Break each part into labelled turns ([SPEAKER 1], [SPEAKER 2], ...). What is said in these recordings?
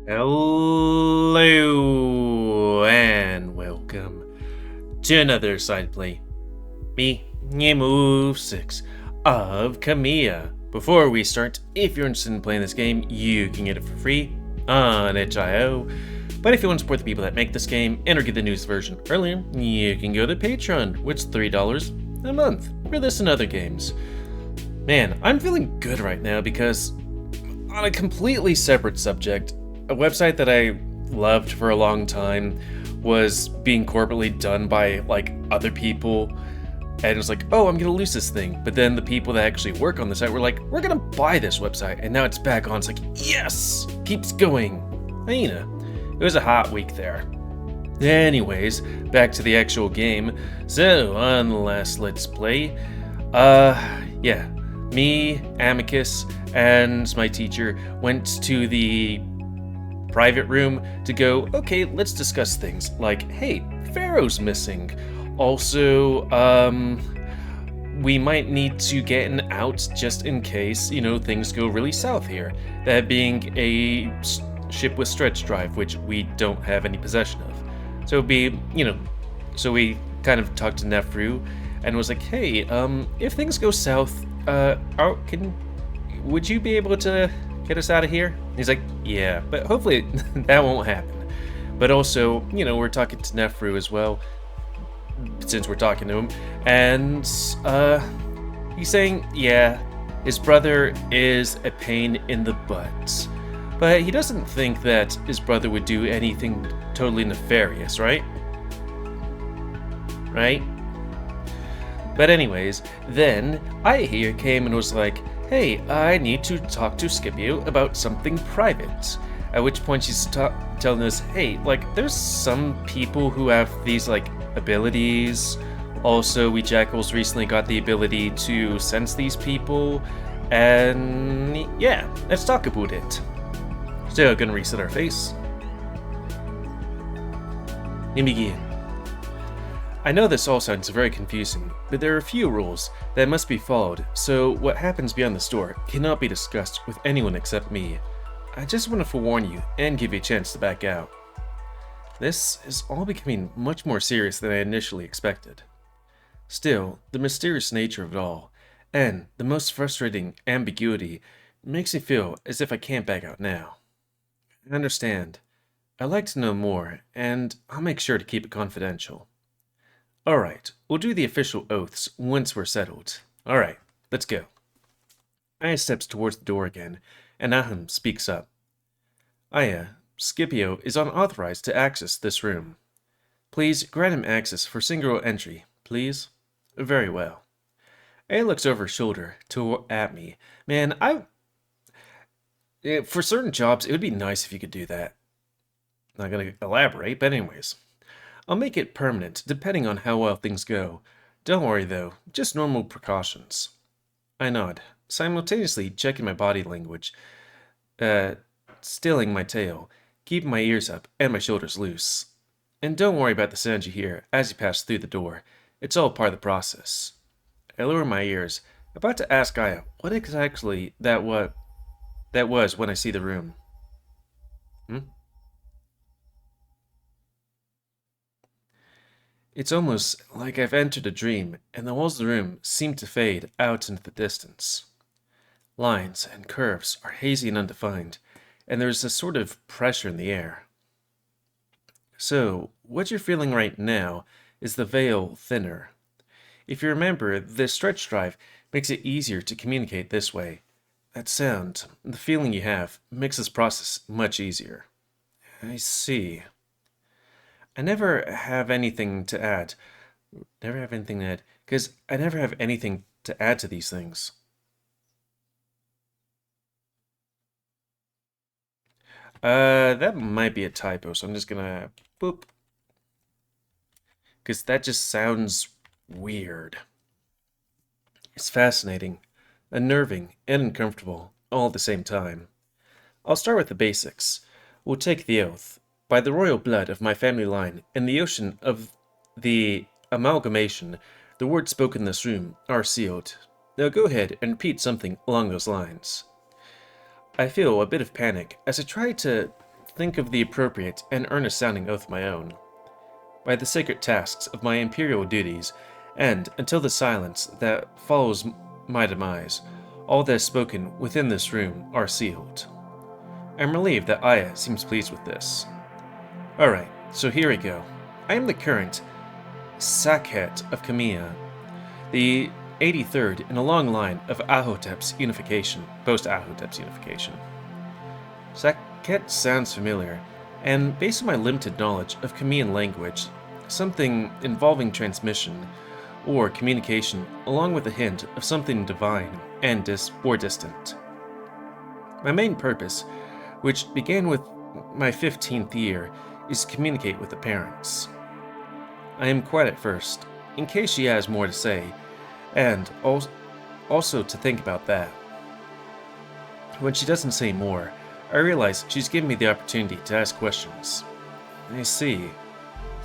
[SPEAKER 1] Hello and welcome to another side play. Me, GamerWolfSix of Khemia. Before we start, if you're interested in playing this game, you can get it for free on itch.io. But if you want to support the people that make this game and or get the newest version earlier, you can go to Patreon, which is $3 a month for this and other games. Man, I'm feeling good right now because on a completely separate subject, a website that I loved for a long time was being corporately done by like other people, and it was like, oh, I'm gonna lose this thing. But then the people that actually work on the site were like, we're gonna buy this website, and now it's back on. It's like, yes, keeps going. It was a hot week there. Anyways, back to the actual game. So on the last Let's Play, me, Amicus, and my teacher went to the private room to go, okay, let's discuss things like, hey, Pharaoh's missing. Also, we might need to get an out just in case, things go really south here. That being a ship with stretch drive, which we don't have any possession of. So it'd be, so we kind of talked to Nefru and was like, hey, if things go south, would you be able to get us out of here? He's like, yeah, but hopefully that won't happen. But also, we're talking to Nefru as well, since we're talking to him, and he's saying, yeah, his brother is a pain in the butt, but he doesn't think that his brother would do anything totally nefarious, right? Right? But anyways, then I here came and was like, hey, I need to talk to Scipio about something private. At which point she's telling us, hey, like, there's some people who have these, like, abilities. Also, we Jackals recently got the ability to sense these people. And yeah, let's talk about it. So, gonna reset our face. And begin. I know this all sounds very confusing, but there are a few rules that must be followed, so what happens beyond this door cannot be discussed with anyone except me. I just want to forewarn you and give you a chance to back out. This is all becoming much more serious than I initially expected. Still, the mysterious nature of it all, and the most frustrating ambiguity, makes me feel as if I can't back out now. I understand. I'd like to know more, and I'll make sure to keep it confidential. Alright, we'll do the official oaths once we're settled. Alright, let's go. Aya steps towards the door again, and Aham speaks up. Aya, Scipio is unauthorized to access this room. Please grant him access for single entry, please. Very well. Aya looks over her shoulder at me. Man, for certain jobs, it would be nice if you could do that. Not gonna elaborate, but anyways. I'll make it permanent, depending on how well things go. Don't worry, though. Just normal precautions. I nod, simultaneously checking my body language, stilling my tail, keeping my ears up and my shoulders loose. And don't worry about the sound you hear as you pass through the door. It's all part of the process. I lower my ears, about to ask Aya what exactly that was when I see the room. It's almost like I've entered a dream, and the walls of the room seem to fade out into the distance. Lines and curves are hazy and undefined, and there's a sort of pressure in the air. So, what you're feeling right now is the veil thinner. If you remember, the stretch drive makes it easier to communicate this way. That sound, the feeling you have, makes this process much easier. I see. I never have anything to add. Because I never have anything to add to these things. That might be a typo, so I'm just gonna boop. Because that just sounds weird. It's fascinating, unnerving, and uncomfortable, all at the same time. I'll start with the basics. We'll take the oath. By the royal blood of my family line and the ocean of the amalgamation, the words spoken in this room are sealed. Now go ahead and repeat something along those lines. I feel a bit of panic as I try to think of the appropriate and earnest-sounding oath of my own. By the sacred tasks of my imperial duties, and until the silence that follows my demise, all that is spoken within this room are sealed. I am relieved that Aya seems pleased with this. Alright, so here we go. I am the current Sakhet of Khemia, the 83rd in a long line of Ahotep's unification, post-Ahotep's unification. Sakhet sounds familiar, and based on my limited knowledge of Khemian language, something involving transmission or communication, along with a hint of something divine and distant. My main purpose, which began with my 15th year, is to communicate with the parents. I am quiet at first, in case she has more to say, and also to think about that. When she doesn't say more, I realize she's given me the opportunity to ask questions. I see.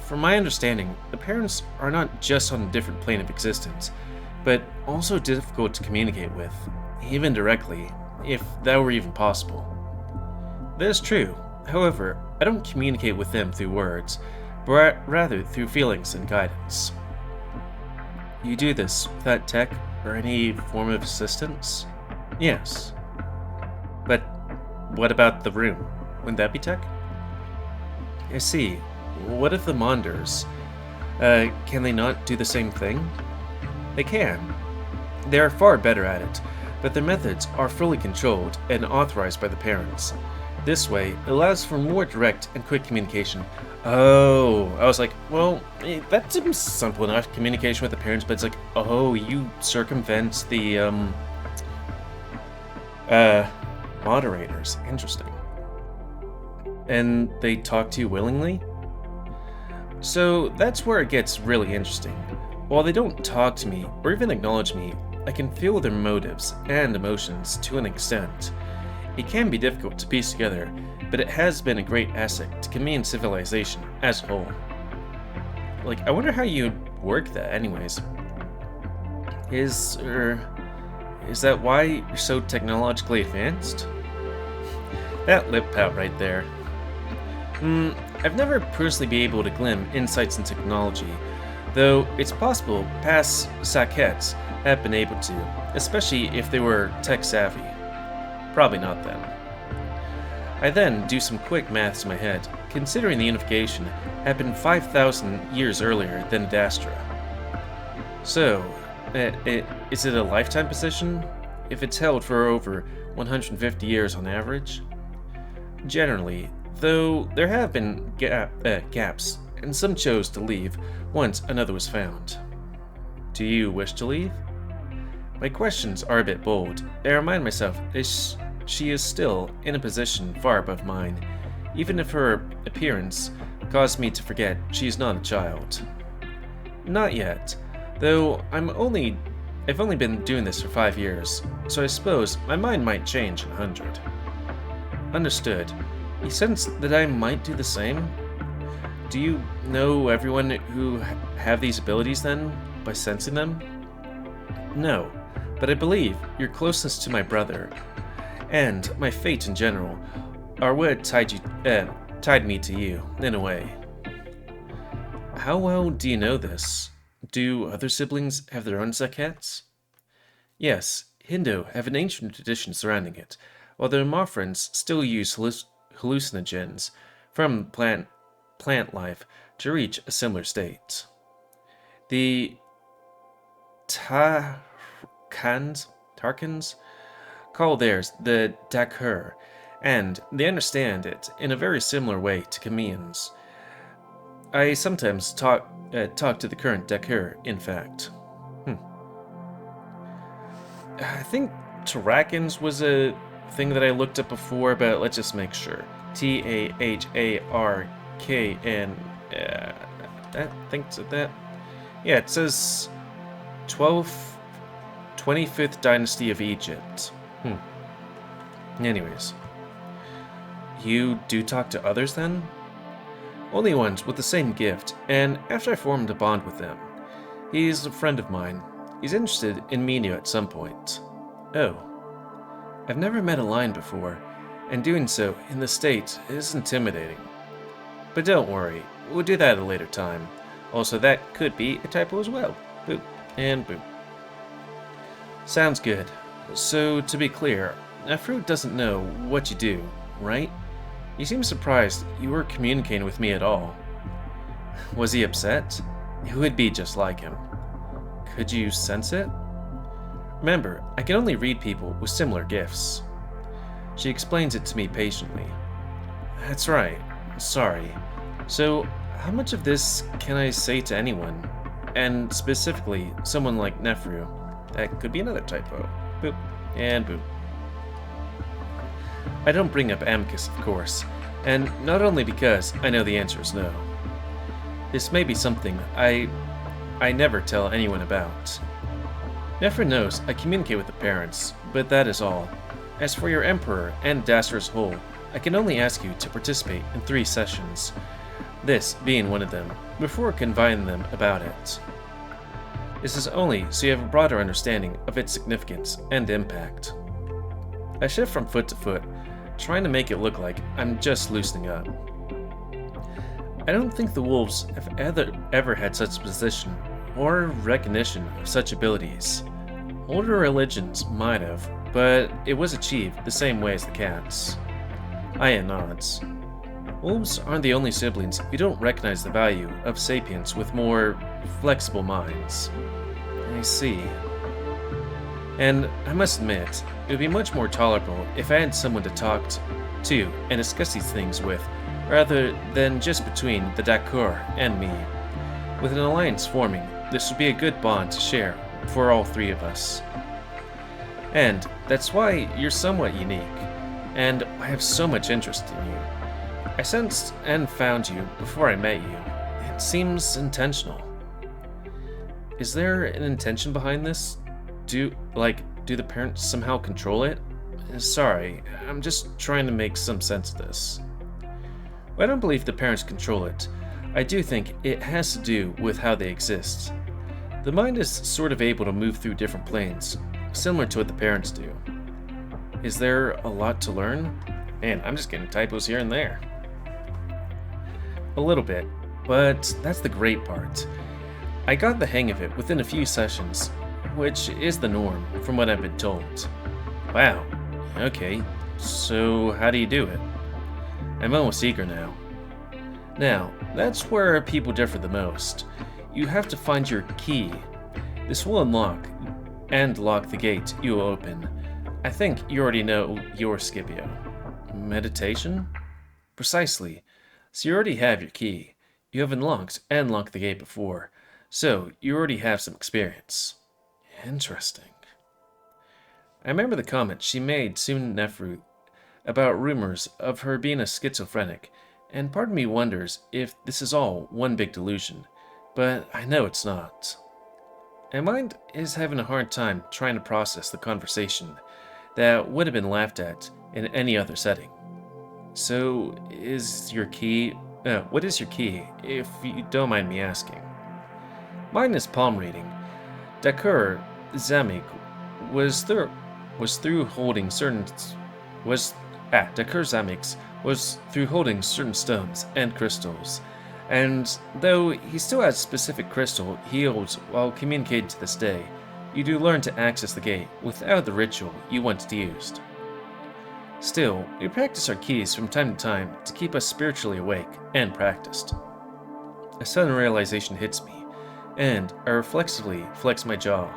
[SPEAKER 1] From my understanding, the parents are not just on a different plane of existence, but also difficult to communicate with, even directly, if that were even possible. That is true. However, I don't communicate with them through words, but rather through feelings and guidance. You do this without tech or any form of assistance? Yes. But what about the room? Wouldn't that be tech? I see. What if the Monders? Can they not do the same thing? They can. They are far better at it, but their methods are fully controlled and authorized by the parents. This way, it allows for more direct and quick communication. Oh, I was like, well, that seems simple enough, communication with the parents, but it's like, oh, you circumvent the, moderators. Interesting. And they talk to you willingly? So that's where it gets really interesting. While they don't talk to me or even acknowledge me, I can feel their motives and emotions to an extent. It can be difficult to piece together, but it has been a great asset to Khemian civilization as a whole. Like, I wonder how you work that anyways. Is that why you're so technologically advanced? That lip pout right there. I've never personally been able to glean insights in technology, though it's possible past Sakhets have been able to, especially if they were tech-savvy. Probably not then. I then do some quick maths in my head, considering the unification happened 5,000 years earlier than Adastra. So, is it a lifetime position? If it's held for over 150 years on average? Generally, though there have been gaps, and some chose to leave once another was found. Do you wish to leave? My questions are a bit bold. I remind myself she is still in a position far above mine, even if her appearance caused me to forget she is not a child. Not yet, though I've only been doing this for 5 years, so I suppose my mind might change in 100. Understood. You sense that I might do the same? Do you know everyone who have these abilities then, by sensing them? No, but I believe your closeness to my brother, and my fate in general, are what tied me to you, in a way. How well do you know this? Do other siblings have their own Sakhets? Yes, Hindu have an ancient tradition surrounding it, while the Marfrans still use hallucinogens from plant life to reach a similar state. The Tarkans call theirs the Dakhur, and they understand it in a very similar way to Khemians. I sometimes talk to the current Dakhur, in fact. I think Tarkans was a thing that I looked up before, but let's just make sure. Taharkn. I think it's that. Yeah, it says 25th dynasty of Egypt. Anyways. You do talk to others then? Only ones with the same gift, and after I formed a bond with them. He's a friend of mine. He's interested in meeting you at some point. Oh. I've never met a lion before, and doing so in the state is intimidating. But don't worry, we'll do that at a later time. Also, that could be a typo as well. Boop, and boop. Sounds good. So, to be clear, Nefru doesn't know what you do, right? You seem surprised you were communicating with me at all. Was he upset? It would be just like him. Could you sense it? Remember, I can only read people with similar gifts. She explains it to me patiently. That's right. Sorry. So, how much of this can I say to anyone? And specifically, someone like Nefru. That could be another typo. Boop. And boop. I don't bring up Amicus, of course, and not only because I know the answer is no. This may be something I never tell anyone about. Nefru knows I communicate with the parents, but that is all. As for your Emperor and Adastra as a whole, I can only ask you to participate in 3 sessions, this being one of them, before confining them about it. This is only so you have a broader understanding of its significance and impact. I shift from foot to foot, trying to make it look like I'm just loosening up. I don't think the wolves have ever had such a position or recognition of such abilities. Older religions might have, but it was achieved the same way as the cats. Aya nods. Wolves aren't the only siblings who don't recognize the value of sapients with more flexible minds. I see. And I must admit, it would be much more tolerable if I had someone to talk to and discuss these things with, rather than just between the Dakar and me. With an alliance forming, this would be a good bond to share for all 3 of us. And that's why you're somewhat unique, and I have so much interest in you. I sensed and found you before I met you. It seems intentional. Is there an intention behind this? Do the parents somehow control it? Sorry, I'm just trying to make some sense of this. Well, I don't believe the parents control it. I do think it has to do with how they exist. The mind is sort of able to move through different planes, similar to what the parents do. Is there a lot to learn? Man, I'm just getting typos here and there. A little bit, but that's the great part. I got the hang of it within a few sessions, which is the norm from what I've been told. Wow, okay, so how do you do it? I'm almost eager now. Now, that's where people differ the most. You have to find your key. This will unlock and lock the gate you will open. I think you already know your Scipio. Meditation? Precisely. So you already have your key. You have unlocked and locked the gate before, so you already have some experience. Interesting. I remember the comment she made soon Nefru about rumors of her being a schizophrenic, and part of me wonders if this is all one big delusion, but I know it's not. My mind is having a hard time trying to process the conversation that would have been laughed at in any other setting. So, what is your key, if you don't mind me asking? Mine is palm reading. Dakar Zamik Dakar Zamix was through holding certain stones and crystals, and though he still has a specific crystal he holds while communicating to this day, you do learn to access the gate without the ritual you once used. Still, we practice our keys from time to time to keep us spiritually awake and practiced. A sudden realization hits me, and I reflexively flex my jaw.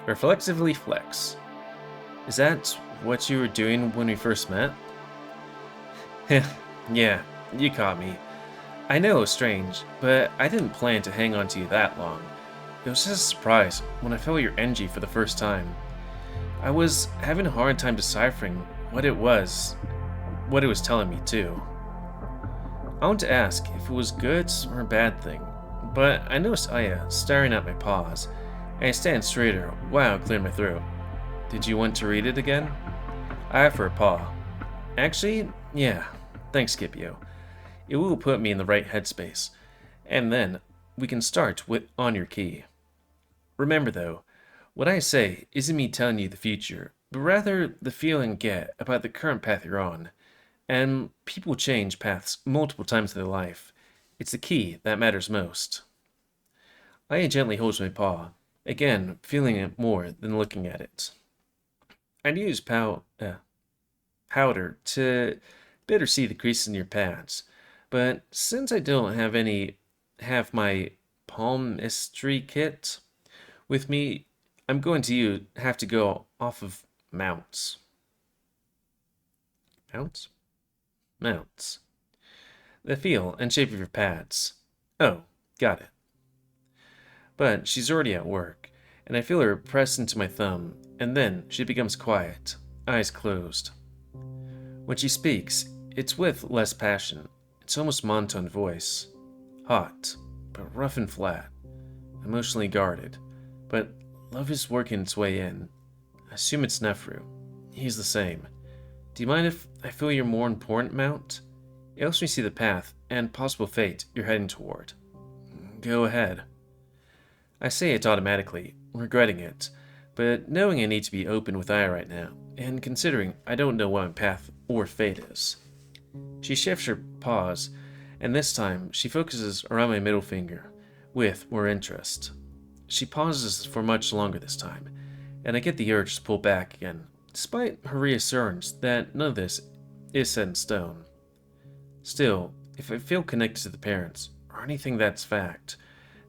[SPEAKER 1] Reflexively flex. Is that what you were doing when we first met? Yeah, you caught me. I know it was strange, but I didn't plan to hang on to you that long. It was just a surprise when I felt your energy for the first time. I was having a hard time deciphering what it was telling me too. I want to ask if it was good or a bad thing, but I noticed Aya staring at my paws, and I stand straighter while I clear my throat. Did you want to read it again? I offer a paw. Actually, yeah, thanks Scipio. It will put me in the right headspace, and then we can start on your key. Remember though, what I say isn't me telling you the future, but rather the feeling you get about the current path you're on. And people change paths multiple times in their life. It's the key that matters most. Aya gently holds my paw, again feeling it more than looking at it. I'd use powder to better see the creases in your pads, but since I don't have my palmistry kit with me, I'm going to have to go off of mounts. Mounts? Mounts. The feel and shape of your pads. Oh, got it. But she's already at work, and I feel her press into my thumb, and then she becomes quiet, eyes closed. When she speaks, it's with less passion. It's almost monotone voice. Hot, but rough and flat. Emotionally guarded. But love is working its way in. I assume it's Nefru. He's the same. Do you mind if I feel your more important mount? It helps me see the path and possible fate you're heading toward. Go ahead. I say it automatically, regretting it, but knowing I need to be open with Aya right now, and considering I don't know what my path or fate is. She shifts her paws, and this time she focuses around my middle finger, with more interest. She pauses for much longer this time, and I get the urge to pull back again, despite her reassurance that none of this is set in stone. Still, if I feel connected to the parents, or anything that's fact,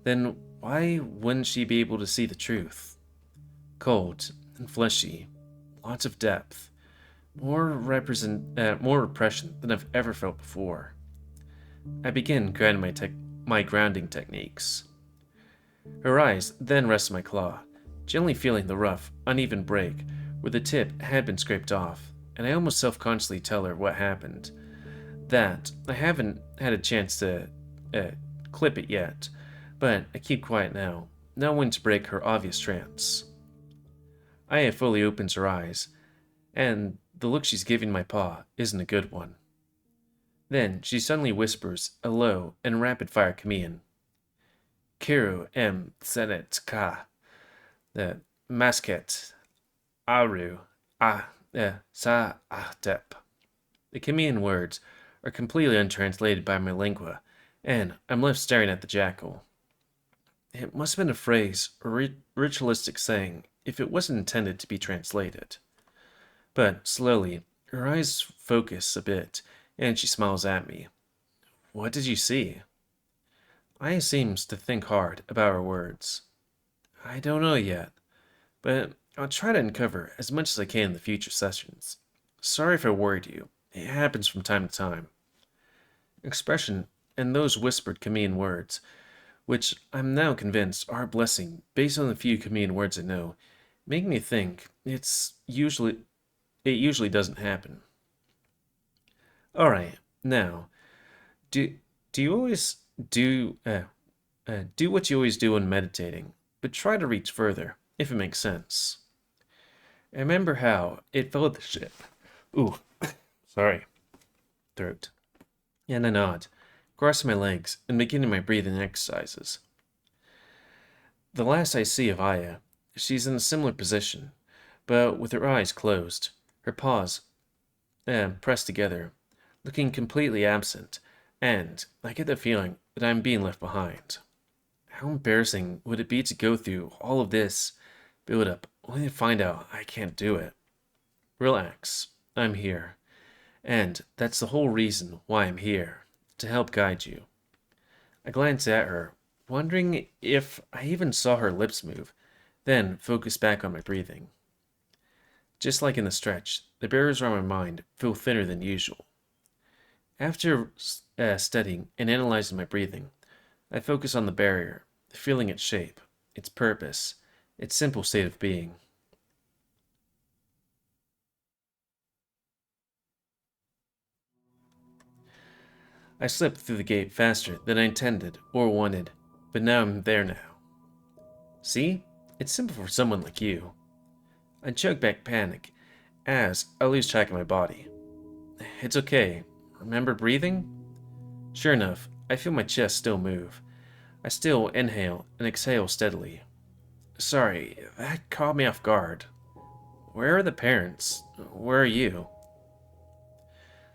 [SPEAKER 1] then why wouldn't she be able to see the truth? Cold and fleshy, lots of depth, more repression than I've ever felt before. I begin grounding my grounding techniques. Her eyes then rest on my claw, gently feeling the rough, uneven break where the tip had been scraped off, and I almost self-consciously tell her what happened. That I haven't had a chance to clip it yet, but I keep quiet now, not wanting to break her obvious trance. Aya fully opens her eyes, and the look she's giving my paw isn't a good one. Then she suddenly whispers a low and rapid-fire Khemian. Kiru em senet ka, the masket, aru, sa ahtep. The Khemian words are completely untranslated by my lingua, and I'm left staring at the jackal. It must have been a phrase or ritualistic saying if it wasn't intended to be translated. But slowly, her eyes focus a bit, and she smiles at me. What did you see? Aya seems to think hard about her words. I don't know yet, but I'll try to uncover as much as I can in the future sessions. Sorry if I worried you. It happens from time to time. Expression and those whispered Khemian words, which I'm now convinced are a blessing based on the few Khemian words I know, make me think it usually doesn't happen. Alright, now, do you always do what you always do when meditating, but try to reach further, if it makes sense. I remember how it felt the ship. Ooh, sorry. Throat. And I nod, crossing my legs and beginning my breathing exercises. The last I see of Aya, she's in a similar position, but with her eyes closed, her paws pressed together, looking completely absent, and I get the feeling that I'm being left behind. How embarrassing would it be to go through all of this build up only to find out I can't do it? Relax, I'm here. And that's the whole reason why I'm here, to help guide you. I glance at her, wondering if I even saw her lips move, then focus back on my breathing. Just like in the stretch, the barriers around my mind feel thinner than usual. After studying and analyzing my breathing, I focus on the barrier, feeling its shape, its purpose, its simple state of being. I slipped through the gate faster than I intended or wanted, but now I'm there now. See? It's simple for someone like you. I choke back panic as I lose track of my body. It's okay. Remember breathing? Sure enough, I feel my chest still move. I still inhale and exhale steadily. Sorry, that caught me off guard. Where are the parents? Where are you?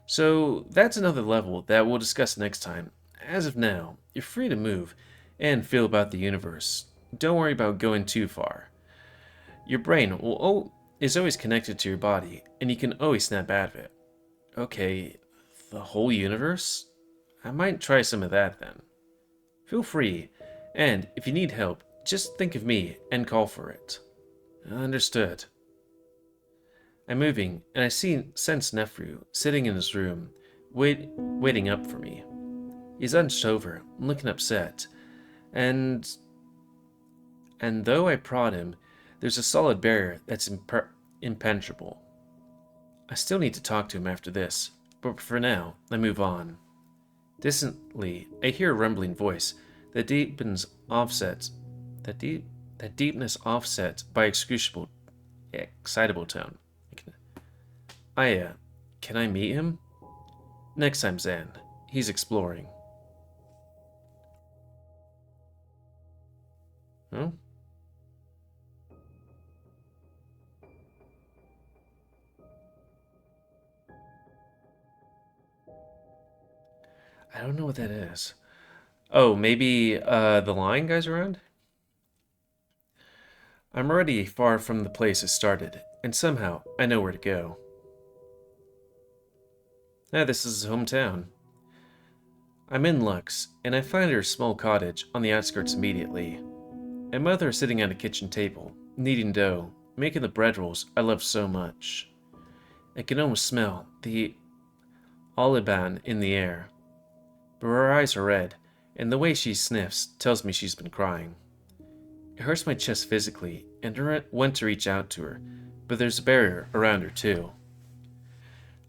[SPEAKER 1] So that's another level that we'll discuss next time. As of now, you're free to move and feel about the universe. Don't worry about going too far. Your brain is always connected to your body, and you can always snap out of it. Okay, the whole universe? I might try some of that then. Feel free, and if you need help, just think of me and call for it. Understood. I'm moving, and I sense Nefru sitting in his room, waiting up for me. He's hunched over, looking upset, and though I prod him, there's a solid barrier that's impenetrable. I still need to talk to him after this, but for now, I move on. Distantly, I hear a rumbling voice that deepens offset, that deepness offset by excitable tone. Aya, can I meet him? Next time, Zan. He's exploring. Huh? I don't know what that is. Oh, maybe the lion guy's around? I'm already far from the place it started, and somehow I know where to go. This is his hometown. I'm in Lux, and I find her small cottage on the outskirts immediately. My mother is sitting at a kitchen table, kneading dough, making the bread rolls I love so much. I can almost smell the oliban in the air. But her eyes are red, and the way she sniffs tells me she's been crying. It hurts my chest physically, and I want to reach out to her, but there's a barrier around her too.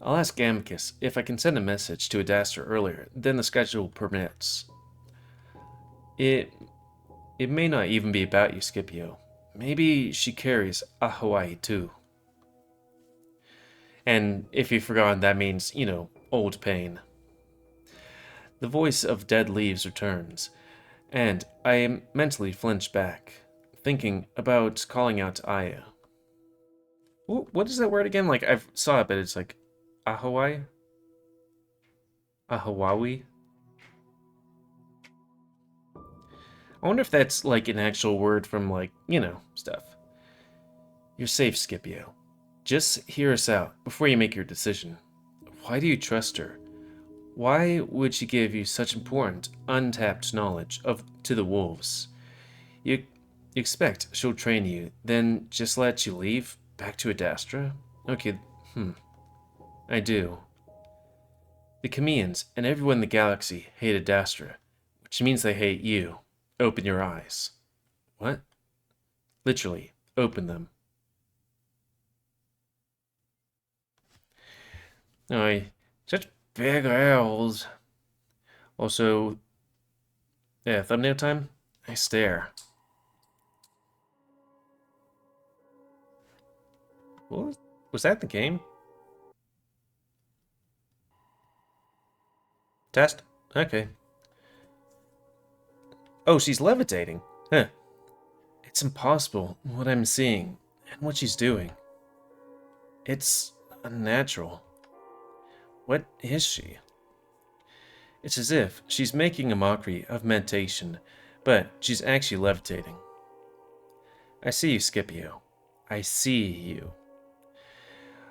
[SPEAKER 1] I'll ask Amicus if I can send a message to Adastra earlier than the schedule permits. It may not even be about you, Scipio. Maybe she carries a Hawaii too. And if you've forgotten, that means, old pain. The voice of dead leaves returns, and I mentally flinch back, thinking about calling out to Aya. What is that word again? Like, I saw it, but it's like Ahawai? Ahawawi? I wonder if that's like an actual word from, like, stuff. You're safe, Scipio. Just hear us out before you make your decision. Why do you trust her? Why would she give you such important, untapped knowledge to the wolves? You expect she'll train you, then just let you leave back to Adastra? Okay, I do. The Chemians and everyone in the galaxy hate Adastra, which means they hate you. Open your eyes. What? Literally, open them. Such big owls. Also, yeah, thumbnail time? I stare. What? Was that the game? Test? Okay. Oh, she's levitating. Huh. It's impossible what I'm seeing and what she's doing. It's unnatural. What is she? It's as if she's making a mockery of meditation, but she's actually levitating. I see you, Scipio. I see you.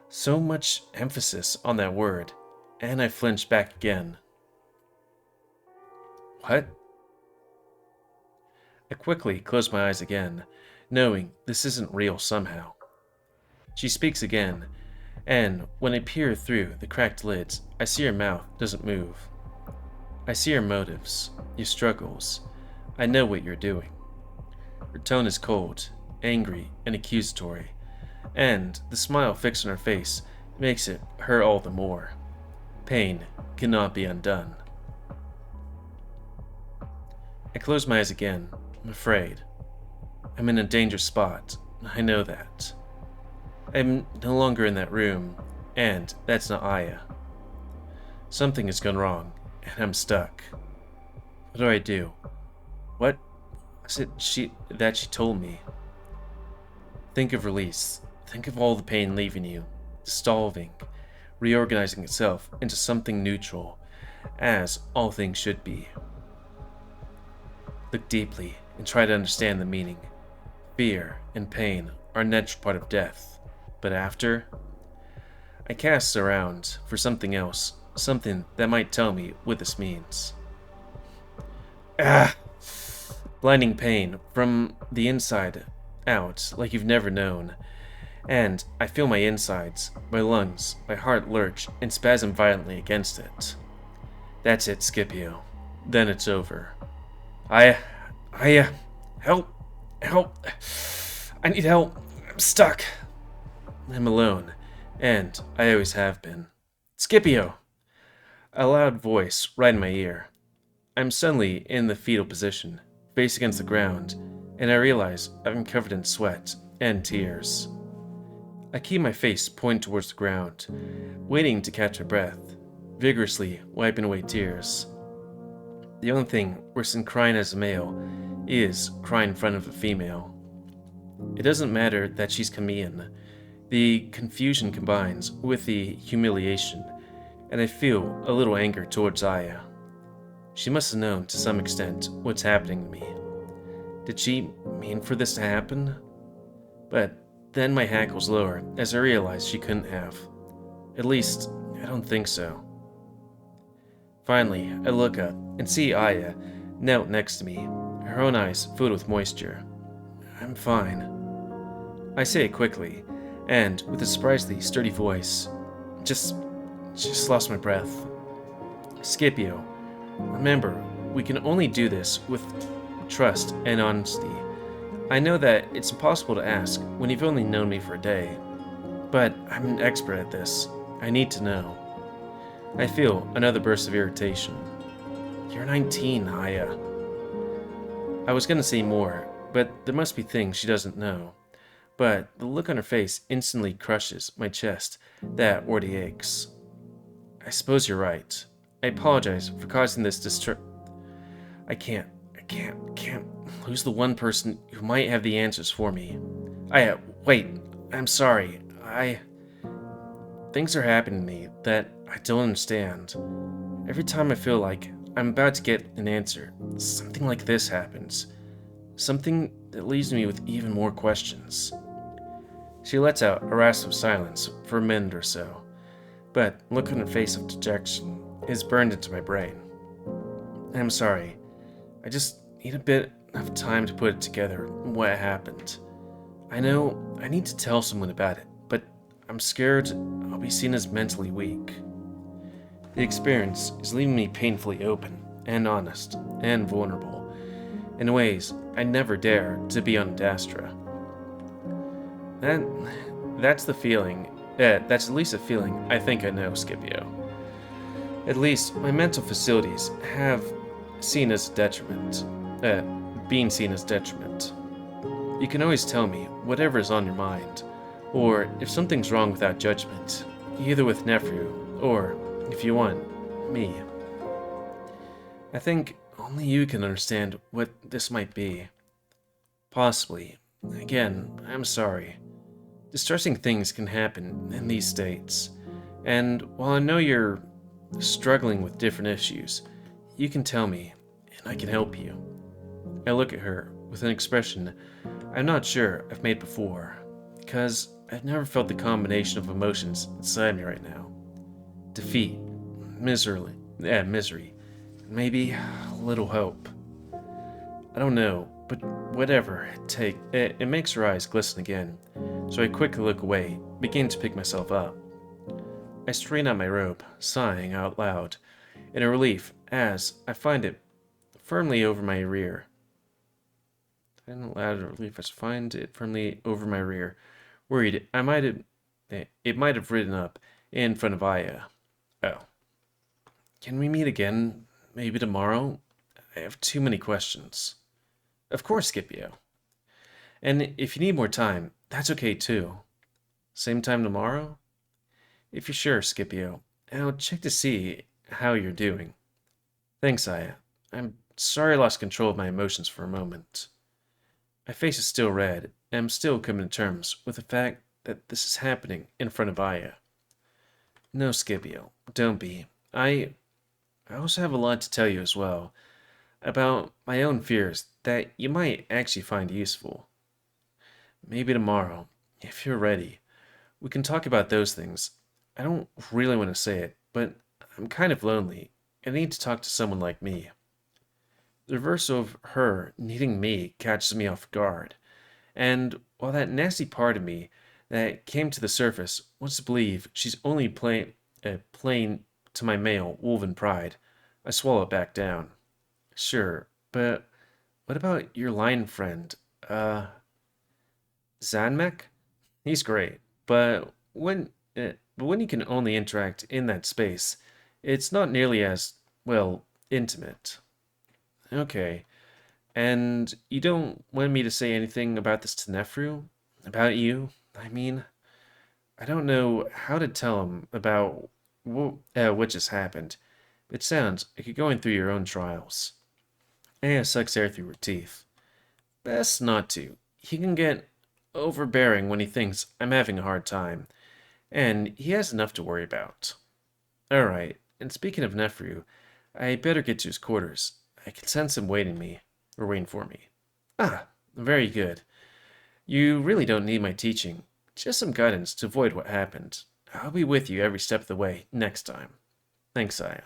[SPEAKER 1] So much emphasis on that word, and I flinched back again. What? I quickly closed my eyes again, knowing this isn't real somehow. She speaks again, and when I peer through the cracked lids, I see her mouth doesn't move. I see your motives, your struggles. I know what you're doing. Her tone is cold, angry, and accusatory, and the smile fixed on her face makes it hurt all the more. Pain cannot be undone. I close my eyes again. I'm afraid. I'm in a dangerous spot. I know that. I'm no longer in that room, and that's not Aya. Something has gone wrong, and I'm stuck. What do I do? What was it she told me? Think of release. Think of all the pain leaving you, dissolving, reorganizing itself into something neutral, as all things should be. Look deeply and try to understand the meaning. Fear and pain are a natural part of death, but after, I cast around for something else, something that might tell me what this means. Ah! Blinding pain from the inside out like you've never known, and I feel my insides, my lungs, my heart lurch and spasm violently against it. That's it, Scipio. Then it's over. Help! I need help. I'm stuck. I'm alone, and I always have been. Scipio! A loud voice right in my ear. I'm suddenly in the fetal position, face against the ground, and I realize I'm covered in sweat and tears. I keep my face pointed towards the ground, waiting to catch my breath, vigorously wiping away tears. The only thing worse than crying as a male is crying in front of a female. It doesn't matter that she's Khemian. The confusion combines with the humiliation, and I feel a little anger towards Aya. She must have known to some extent what's happening to me. Did she mean for this to happen? But then my hackles lower as I realize she couldn't have. At least, I don't think so. Finally, I look up and see Aya knelt next to me, her own eyes filled with moisture. I'm fine. I say it quickly, and with a surprisingly sturdy voice. Just lost my breath. Scipio, remember, we can only do this with trust and honesty. I know that it's impossible to ask when you've only known me for a day, but I'm an expert at this. I need to know. I feel another burst of irritation. You're 19, Aya. I was gonna say more, but there must be things she doesn't know. But the look on her face instantly crushes my chest that already aches. I suppose you're right. I apologize for causing this I can't lose the one person who might have the answers for me. Wait, I'm sorry. Things are happening to me that I don't understand. Every time I feel like I'm about to get an answer, something like this happens. Something that leaves me with even more questions. She lets out a rasp of silence for a minute or so, but the look on her face of dejection is burned into my brain. I'm sorry. I just need a bit of time to put it together what happened. I know I need to tell someone about it, but I'm scared I'll be seen as mentally weak. The experience is leaving me painfully open and honest and vulnerable in ways I never dare to be on Adastra. That's the feeling. That's at least a feeling I think I know, Scipio. At least my mental facilities have seen as a detriment. Being seen as detriment. You can always tell me whatever is on your mind, or if something's wrong without judgment, either with nephew, or, if you want, me. I think only you can understand what this might be. Possibly. Again, I'm sorry. Distressing things can happen in these states, and while I know you're struggling with different issues, you can tell me, and I can help you. I look at her with an expression I'm not sure I've made before, because I've never felt the combination of emotions inside me right now. Defeat, misery, maybe a little hope. I don't know, but whatever it makes her eyes glisten again, so I quickly look away, begin to pick myself up. I straighten out my robe, sighing out loud, in a relief as I find it firmly over my rear. Worried it might have ridden up in front of Aya. Oh. Can we meet again, maybe tomorrow? I have too many questions. Of course, Scipio. And if you need more time, that's okay too. Same time tomorrow? If you're sure, Scipio, I'll check to see how you're doing. Thanks, Aya. I'm sorry I lost control of my emotions for a moment. My face is still red, and I'm still coming to terms with the fact that this is happening in front of Aya. No, Scipio, don't be. I also have a lot to tell you as well, about my own fears that you might actually find useful. Maybe tomorrow, if you're ready, we can talk about those things. I don't really want to say it, but I'm kind of lonely and need to talk to someone like me. The reverse of her needing me catches me off guard, and while that nasty part of me that came to the surface wants to believe she's only playing to my male wolven pride, I swallow it back down. Sure, but what about your lion friend, uh, Zanmek? He's great, but when you can only interact in that space, it's not nearly as, well, intimate. Okay, and you don't want me to say anything about this to Nefru? About you? I mean, I don't know how to tell him about what just happened. It sounds like you're going through your own trials. Aya sucks air through her teeth. Best not to. He can get overbearing when he thinks I'm having a hard time, and he has enough to worry about. Alright, and speaking of Nefru, I better get to his quarters. I can sense him waiting for me. Ah, very good. You really don't need my teaching, just some guidance to avoid what happened. I'll be with you every step of the way next time. Thanks, Aya.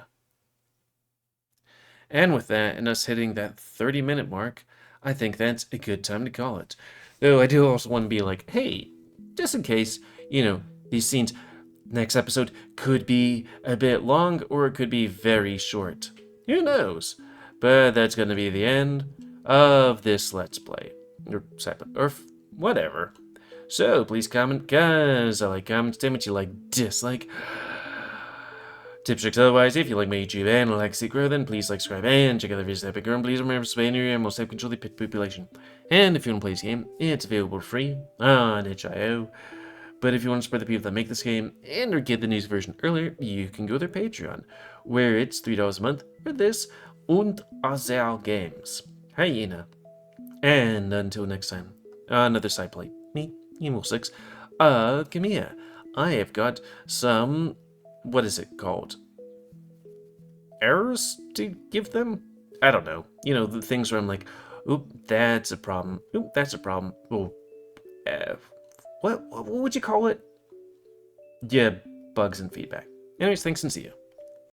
[SPEAKER 1] And with that, and us hitting that 30-minute mark, I think that's a good time to call it. Though I do also want to be like, hey, just in case, these scenes next episode could be a bit long or it could be very short. Who knows? But that's going to be the end of this Let's Play. Or whatever. So please comment, guys. I like comments, tell me what you like, dislike. Tips, tricks, otherwise, if you like my YouTube and like to grow, then please like, subscribe, and check out the videos that bigger, and please remember to spay your animals to help control the pet population. And if you want to play this game, it's available for free on itch.io. But if you want to spread the people that make this game and or get the news version earlier, you can go to their Patreon, where it's $3 a month for this und Azel games. Hyena. And until next time, another side play. Me, GamerWolfSix, Khemia. I have got some, what is it called? Errors to give them? I don't know. The things where I'm like, oop, that's a problem. Oop, that's a problem. Oh, what would you call it? Yeah, bugs and feedback. Anyways, thanks and see you.